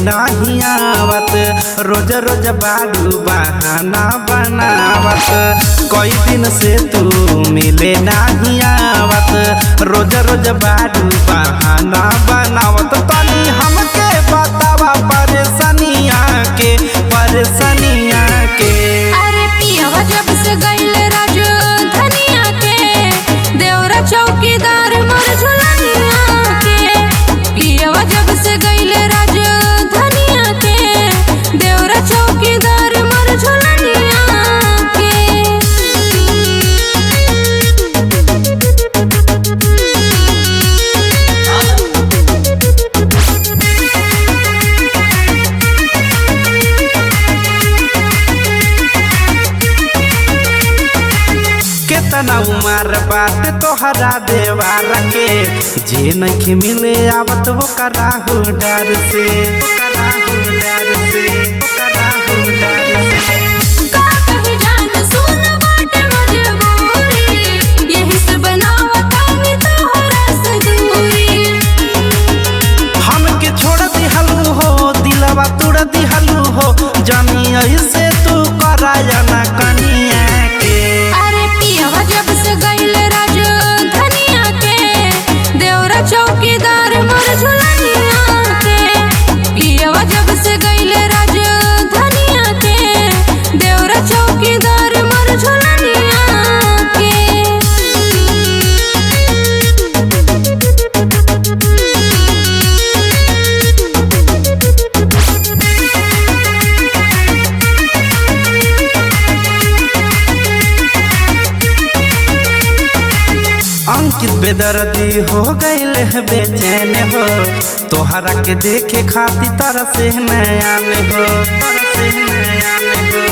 नहीं आवत, रोज रोज बारू बहाना बनावत। कई दिन से तू मिले नहीं आवत, रोज रोज बारू बहाना बनावत। तनी हमके बतावा परेशानिया के, परेशानिया के। अरे पियवा जब से गइल राजू धनिया के, देवरा चौकीदार मर झुलनिया के। पियवा जब से गइल राजू धनिया के, देवरा चौकीदार मर झुलनिया के। केतना उमर बात तोहरा देवार के, जे नहीं मिले आवत वो कराहू डर से, कराहू डर से, कराहू डर से। का कही जान सुन बाटे मजबूरी, यही से बनावतानी तोहरा से दूरी। हमके छोड़ दिहलू हो, दिलवा तोड़ दिहलू हो, जानी ऐसे तू कराया ना कनिया के। अरे पियवा जब से गइल राजू धनिया के, देवरा चौकीदार मर झुलनिया के। पियवा जब से गइल राजू धनिया के, देवरा चौकीदार मर झुलनिया के। अंकित बेदर्दी हो गईल है बेचैन हो, तोहरा के देखे खातिर तरस नया हो, तरस नया हो।